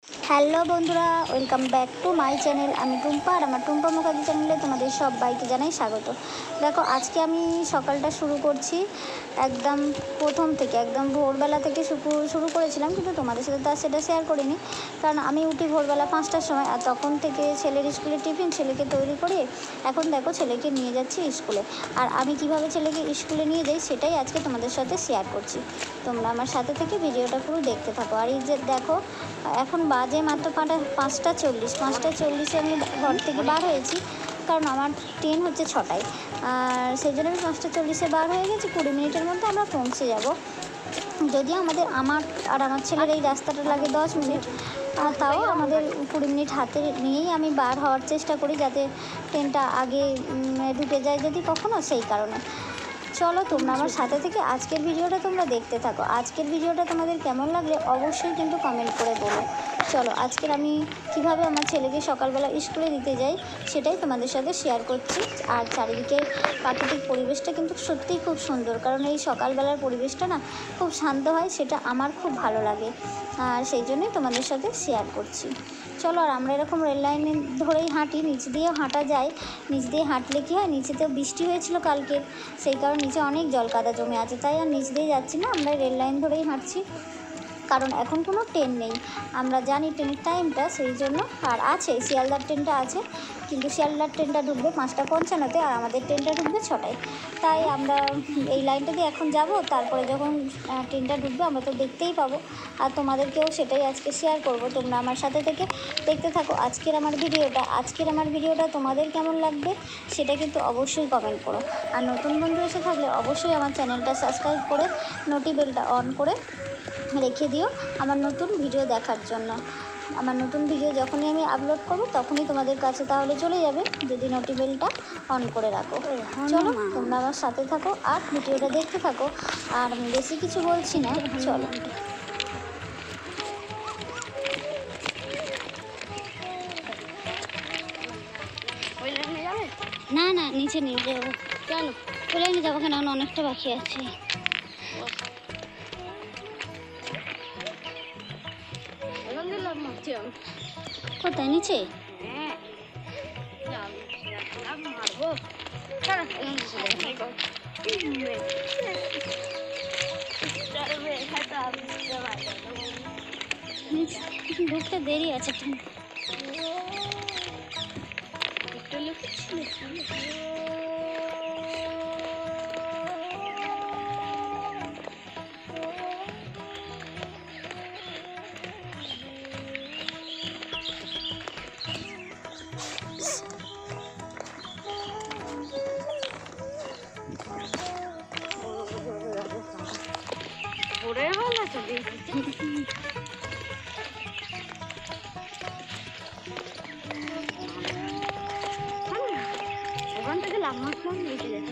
Hello বন্ধুরা, welcome back to my channel. আমি টুম্পা আর আমার টুম্পা মুখার্জি চ্যানেলে তোমাদের সবাইকে জানাই স্বাগত। দেখো, আজকে আমি সকালটা শুরু করছি একদম প্রথম থেকে, একদম ভোরবেলা থেকে শুরু করেছিলাম, কিন্তু তোমাদের সাথে তো আর সেটা শেয়ার করিনি, কারণ আমি উঠি ভোরবেলা 5টার সময়। আর তখন থেকে ছেলের স্কুলে টিফিন, ছেলেকে তৈরি করে এখন দেখো ছেলেকে নিয়ে যাচ্ছি স্কুলে। আর আমি কিভাবে ছেলেকে স্কুলে নিয়ে যাই সেটাই আজকে তোমাদের সাথে শেয়ার করছি। তোমরা আমার সাথে থেকে ভিডিওটা পুরো দেখতে থাকো। আর এই যে দেখো, এখন বাজে মাত্র 5টা 40 আমি ঘর থেকে বার হয়েছি, কারণ আমার ট্রেন হচ্ছে 6টায়। আর সেই জন্য আমি 5টা 40 বার হয়ে গেছি। 20 মিনিটের মধ্যে আমরা পৌঁছে যাব। যদিও আমার আর ছেলের এই রাস্তাটা লাগে 10 মিনিট, তাও আমাদের 20 মিনিট হাতে নিয়েই আমি বার হওয়ার চেষ্টা করি, যাতে ট্রেনটা আগে ঢুকে যায় যদি কখনো, সেই কারণে। চলো, তোমরা আমার সাথে থেকে আজকের ভিডিওটা তোমরা দেখতে থাকো। আজকের ভিডিওটা তোমাদের কেমন লাগলে অবশ্যই কিন্তু কমেন্ট করে বলো। চলো, আজকের আমি কিভাবে আমার ছেলেকে সকালবেলা স্কুলে দিতে যাই সেটাই তোমাদের সাথে শেয়ার করছি। আর চারিদিকের প্রাকৃতিক পরিবেশটা কিন্তু সত্যিই খুব সুন্দর, কারণ এই সকালবেলার পরিবেশটা না খুব শান্ত হয়, সেটা আমার খুব ভালো লাগে। আর সেই জন্যই তোমাদের সাথে শেয়ার করছি। চলো, আর আমরা এরকম রেল লাইন ধরেই হাঁটি, নিচ দিয়েও হাঁটা যায়। নিচ দিয়ে হাঁটলে কী হয়, নিচেতেও বৃষ্টি হয়েছিল কালকে, সেই কারণে নিচে অনেক জল কাদা জমে আছে, তাই আর নিচ দিয়ে যাচ্ছি না, আমরা রেল লাইন ধরেই হাঁটছি, কারণ এখন কোনো ট্রেন নেই। আমরা জানি ট্রেনের টাইমটা, সেই জন্য। আর আছে শিয়ালদার ট্রেনটা আছে, কিন্তু শিয়ালদার ট্রেনটা ঢুকবে 5টা 55-তে, আর আমাদের ট্রেনটা ঢুকবে 6টায়। তাই আমরা এই লাইনটা দিয়ে এখন যাব, তারপরে যখন ট্রেনটা ঢুকবে আমরা তো দেখতেই পাবো। আর তোমাদেরকেও সেটাই আজকে শেয়ার করব। তোমরা আমার সাথে থেকে দেখতে থাকো আজকের আমার ভিডিওটা তোমাদের কেমন লাগবে সেটা কিন্তু অবশ্যই কমেন্ট করো। আর নতুন বন্ধু এসে থাকলে অবশ্যই আমার চ্যানেলটা সাবস্ক্রাইব করে নোটি বেলটা অন করে রেখে দিও আমার নতুন ভিডিও দেখার জন্য। আমার নতুন ভিডিও যখনই আমি আপলোড করব তখনই তোমাদের কাছে তাহলে চলে যাবে, যদি নোটি বেলটা অন করে রাখো। চলো, তোমরা আমার সাথে থাকো আর ভিডিওটা দেখতে থাকো। আর আমি বেশি কিছু বলছি না, চলো। না না, নিচে নিয়ে যাবো। কেন ওই লাইনে যাবো কেন, অনেকটা বাকি আছে। কোথায়, নিচে? ঢুকতে দেরি আছে। ওখান থেকে লাফালাম বেশি যেত।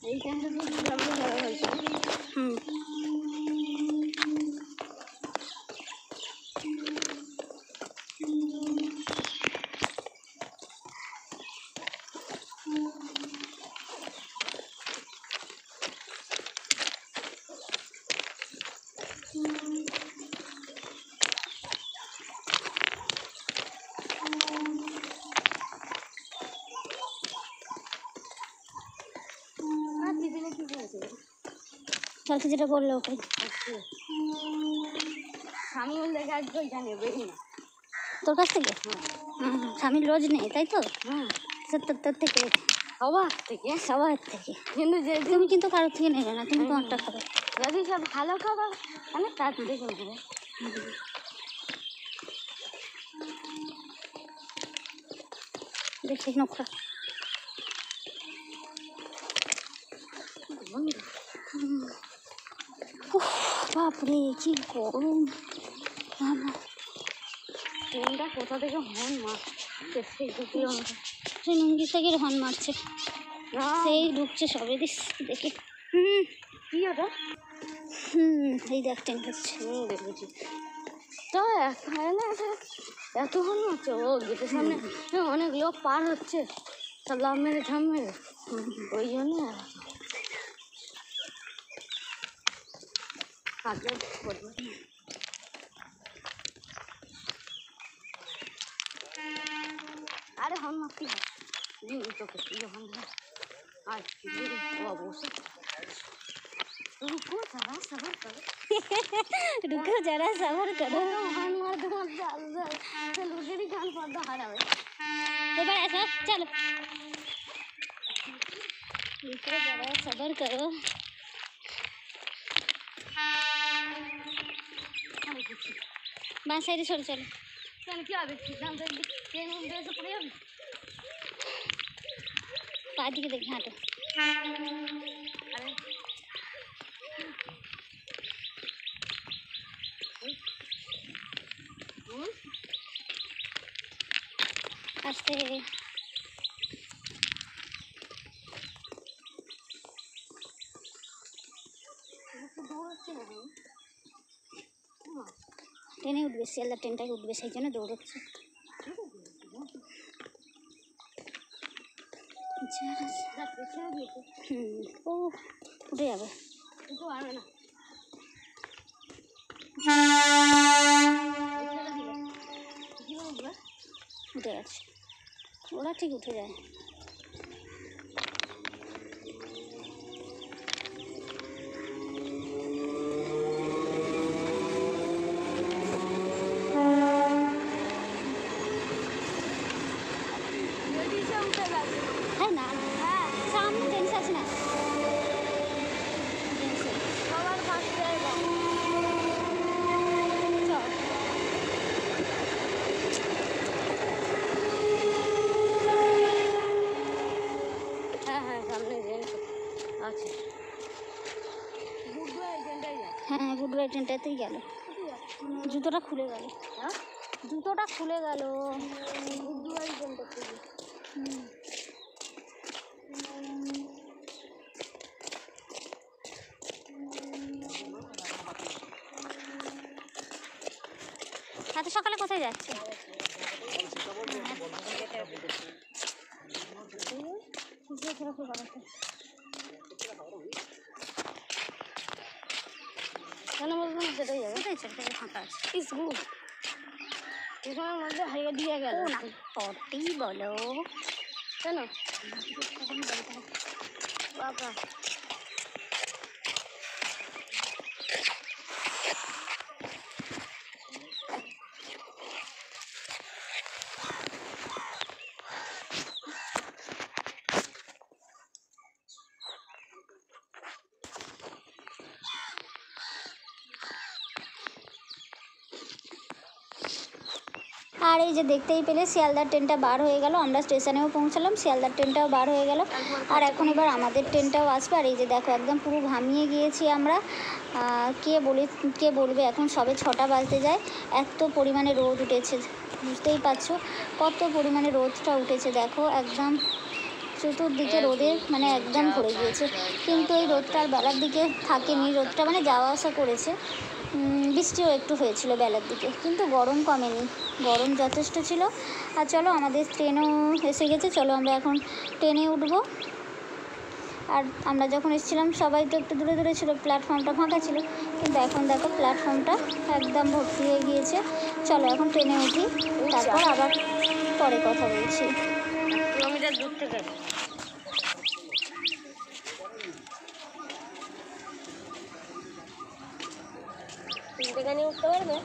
এই টাইমটা তো ভালো হয়েছে। কালকে যেটা বললো ওটাই। সামিউল দেখে আজকে ওইটা নেবেই না তোর কাছ থেকে। সামিল রোজ নেই, তাই তো? তোর থেকে, সবার থেকে। কিন্তু তুমি কিন্তু কারোর থেকে নেবে না, তুমি কোনটা খাবে? যদি সব ভালো খাবার মানে তার দেখে নেবে। দেখি নোখা বাপরে, কি গরম। ট্রেনটা কোথা থেকে হর্ন মারছে, সেই লুঙ্গি থেকে হর্ন মারছে, সেই ঢুকছে সবে। দেখি কি ওটা? এই দেখ ট্রেন হচ্ছে। দেখেছি তো এত ভালো হচ্ছে। ও গেটের সামনে অনেক লোক পার হচ্ছে, সব লাভ মেরে ঝাম মেরে, ওই জন্য আরে হন মাফি তোকে আর অবশ্যই रुको जरा सबर करो रुको जरा सबर करो। हान मार दो चलो तेरी कान पर दो हरावे এবার আসো চলো। रुको जरा सबर करो। बास साइड छोड़ चलो। কেন কি হবে নাম তো ট্রেন উঠে এসে পড়ে যাবে। পা দিকে দেখ হাঁটো। আরে আস্তে ট্রেনে উঠবে, শিয়ালদা ট্রেনটাই উঠবে, সেই জন্য দৌড়চ্ছে। ও উঠে যাবে, পারবে না। উঠে গেছে, ওরা ঠিক উঠে যায়। হ্যাঁ না সামনে ট্রেন আছে না, সবার ফার্স্ট জায়গা চল। হ্যাঁ সামনে আচ্ছা হ্যাঁ গুডবাই ট্রেনটাতেই গেল, জুতোটা খুলে গেল। হ্যাঁ জুতোটা খুলে গেল। গুডবাই ট্রেনটা খুলে এত সকালে কোথায় যাচ্ছে? কেন বলবো না, সেটাই যাবে। কোথায় চলতে ফাঁকা আছে? এখানের মধ্যে হারিয়ে দিয়ে গেল না পরতেই বলো কেন বাবা। আর এই যে দেখতেই পেলে শিয়ালদার ট্রেনটা বার হয়ে গেল, আমরা স্টেশনেও পৌঁছালাম, শিয়ালদার ট্রেনটাও বার হয়ে গেল। আর এখন এবার আমাদের ট্রেনটাও আসবে। আর এই যে দেখো একদম পুরো ঘামিয়ে গিয়েছি আমরা। কে বলবে এখন সবে 6টা বাজতে যায়, এত পরিমাণে রোদ উঠেছে, বুঝতেই পারছো কত পরিমাণে রোদটা উঠেছে। দেখো একদম চতুর্দিকে রোদে মানে একদম ভরে গিয়েছে, কিন্তু এই রোদটা আর বেলার দিকে থাকেনি, রোদটা মানে যাওয়া আসা করেছে। বৃষ্টিও একটু হয়েছিল বেলার দিকে, কিন্তু গরম কমেনি, গরম যথেষ্ট ছিল। আর চলো আমাদের ট্রেনও এসে গেছে, চলো আমরা এখন ট্রেনে উঠবো। আর আমরা যখন এসেছিলাম সবাই তো একটু দূরে দূরে ছিল, প্ল্যাটফর্মটা ফাঁকা ছিল, কিন্তু এখন দেখো প্ল্যাটফর্মটা একদম ভর্তি হয়ে গিয়েছে। চলো এখন ট্রেনে উঠি, তারপর আবার পরে কথা বলছি। কিলোমিটার দূর থেকে গাড়ি উঠতে পারবে।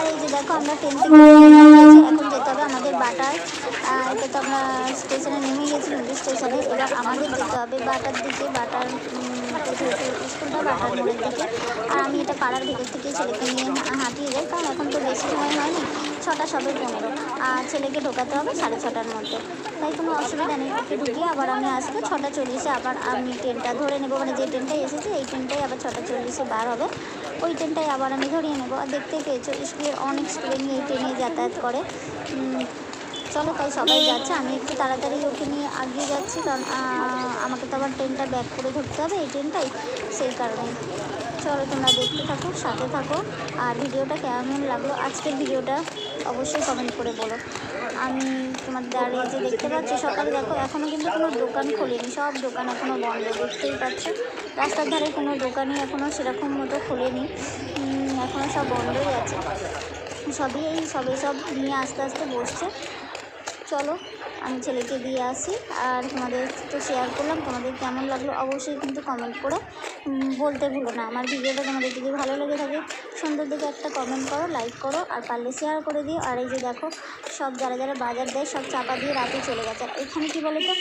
আর এই যে দেখো আমরা ট্রেন থেকে নেমে গেছি, এখন যেতে হবে আমাদের বাটার। এটা তো আমরা স্টেশনে নেমে গেছি, নদী স্টেশনে। এবার আমাদের যেতে হবে বাটার দিকে। বাটার যেহেতু স্কুলটা বাটার মোড়ের দিকে, আর আমি এটা পাড়ার ভিতর থেকে ছেলেকে নিয়ে হাঁটিয়ে যাই, কারণ এখন তো বেশি সময় হয়নি, 6টা সবে 15, আর ছেলেকে ঢোকাতে হবে 6:30টার মধ্যে। তাই কোনো অসুবিধা নেই, ওকে ঢুকিয়ে আবার আমি আসবো 6:40-এ। আবার আমি ট্রেনটা ধরে নেবো, মানে যে ট্রেনটাই এসেছে এই ট্রেনটাই আবার 6:40-এ বার হবে, ওই ট্রেনটাই আবার আমি ধরিয়ে নেবো। আর দেখতে পেয়েছো স্কুলের অনেক স্টুডেন্ট এই ট্রেনে যাতায়াত করে। চলো, তাই সবাই যাচ্ছে, আমি একটু তাড়াতাড়ি ওকে নিয়ে আগিয়ে যাচ্ছি, কারণ আমাকে তো আবার ট্রেনটা ব্যাক করে ধরতে হবে এই ট্রেনটাই, সেই কারণে। চলো তোমরা দেখতে থাকো, সাথে থাকো। আর ভিডিওটা কেমন লাগলো আজকের ভিডিওটা অবশ্যই কমেন্ট করে বলো। আমি তোমার দাঁড়িয়ে যে দেখতে পাচ্ছি, সকালে দেখো এখনও কিন্তু কোনো দোকান খোলেনি, সব দোকান এখনও বন্ধ, দেখতেই পাচ্ছ। রাস্তার ধারে কোনো দোকানই এখনও সেরকম মতো খোলেনি, এখনও সব বন্ধই আছে। সবে সব নিয়ে আস্তে আস্তে বসছে। চলো আমি ছেলেকে দিয়ে আসি, আর তোমাদের তো শেয়ার করলাম, তোমাদের কেমন লাগলো অবশ্যই কিন্তু কমেন্ট করে বলতে ভুলো না। আমার ভিডিওটা তোমাদের যদি ভালো লেগে থাকে সুন্দর দেখে একটা কমেন্ট করো, লাইক করো, আর পারলে শেয়ার করে দিও। আর এই যে দেখো সব যারা যারা বাজার দেয় সব চাপা দিয়ে রাতে চলে গেছে। আর এখানে কী বলো তো,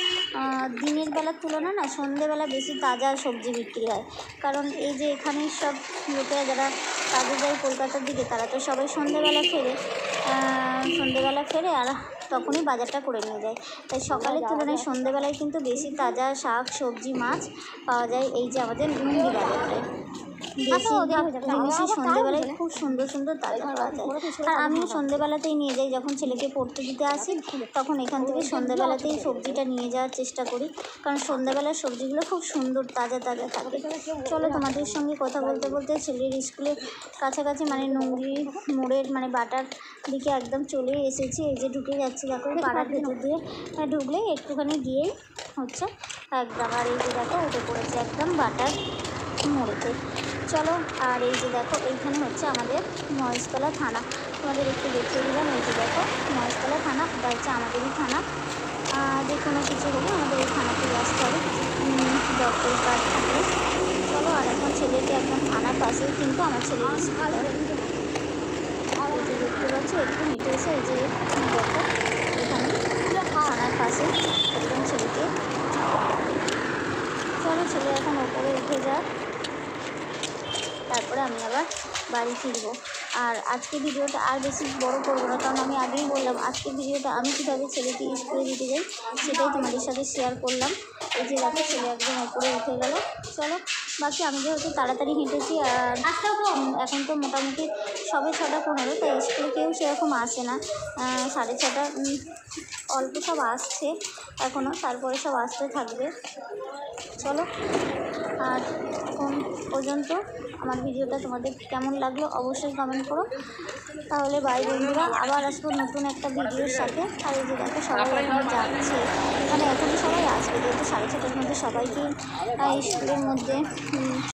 দিনের বেলার তুলনায় না সন্ধ্যেবেলা বেশি তাজা সবজি বিক্রি হয়, কারণ এই যে এখানে সব লোকেরা যারা কাজে যায় কলকাতার দিকে, তারা তো সবাই সন্ধ্যেবেলা ফেরে আর তখনই বাজারটা করে নিয়ে যায়। তাই সকালের তুলনায় সন্ধ্যেবেলায় কিন্তু বেশি তাজা শাক সবজি মাছ পাওয়া যায় এই যে আমাদের মুন্ডি বাজারটায়। বেশিরভাগ জিনিসই সন্ধ্যেবেলায় খুব সুন্দর সুন্দর তাজা পাওয়া যায়। আর আমিও সন্ধ্যেবেলাতেই নিয়ে যাই, যখন ছেলেকে পড়তে দিতে আসি তখন এখান থেকে সন্ধ্যেবেলাতেই সবজিটা নিয়ে যাওয়ার চেষ্টা করি, কারণ সন্ধ্যেবেলার সবজিগুলো খুব সুন্দর তাজা তাজা থাকে। চলো তোমাদের সঙ্গে কথা বলতে বলতে ছেলের স্কুলের কাছাকাছি, মানে নোংরি মোড়ের মানে বাটার দিকে একদম চলে এসেছি। এই যে ঢুকে যাচ্ছি, দেখো পাড়ার ভেতর দিয়ে ঢুকলে একটুখানি গিয়েই হচ্ছে একদম। আর এই যে দেখো উঠে পড়েছে একদম বাটার মোড়েতে। চলো, আর এই যে দেখো এইখানে হচ্ছে আমাদের মহেশতলা থানা, তোমাদের একটু দেখিয়ে দিলাম। এই যে দেখো মহেশতলা থানা, এটা হচ্ছে আমাদেরই থানা। যে কোনো কিছু হলে আমাদের এই থানাতেই আসতে হবে, ডক্টর কার্ড থাকলে। চলো, আর এখন ছেলেকে একদম থানার পাশেই কিন্তু আমার ছেলের স্কুল, এই যে দেখতে পাচ্ছি একটু হেঁটে এসে এই যে দেখো এখানে থানার পাশে একদম ছেলেকে। চলো ছেলে এখন ওপরে উঠে যাক, তারপরে আমি আবার বাড়ি ফিরবো। আর আজকে ভিডিওটা আর বেশি বড় করবো না, কারণ আমি আগেই বললাম আজকের ভিডিওটা আমি কীভাবে ছেলেকে স্কুলে দিতে যাই সেটাই তোমাদের সাথে শেয়ার করলাম। এই যে দেখো ছেলে একদম ওপরে উঠে গেল। চলো, বাকি আমি যেহেতু তাড়াতাড়ি হেঁটেছি, আর এখন তো মোটামুটি সবে 6:15, তাই স্কুলে কেউ সেরকম আসে না, 6:30, অল্প সব আসছে এখনও, তারপরে সব আসতে থাকবে। চলো, আর কোন পর্যন্ত আমার ভিডিওটা তোমাদের কেমন লাগলো অবশ্যই কমেন্ট করো। তাহলে বাই বন্ধুরা, আবার আসবো নতুন একটা ভিডিওর সাথে। আর এই যে দেখো সবাই এখন যাচ্ছে, মানে এখনই সবাই আসবে, যেহেতু 6:30টার মধ্যে সবাইকে স্কুলের মধ্যে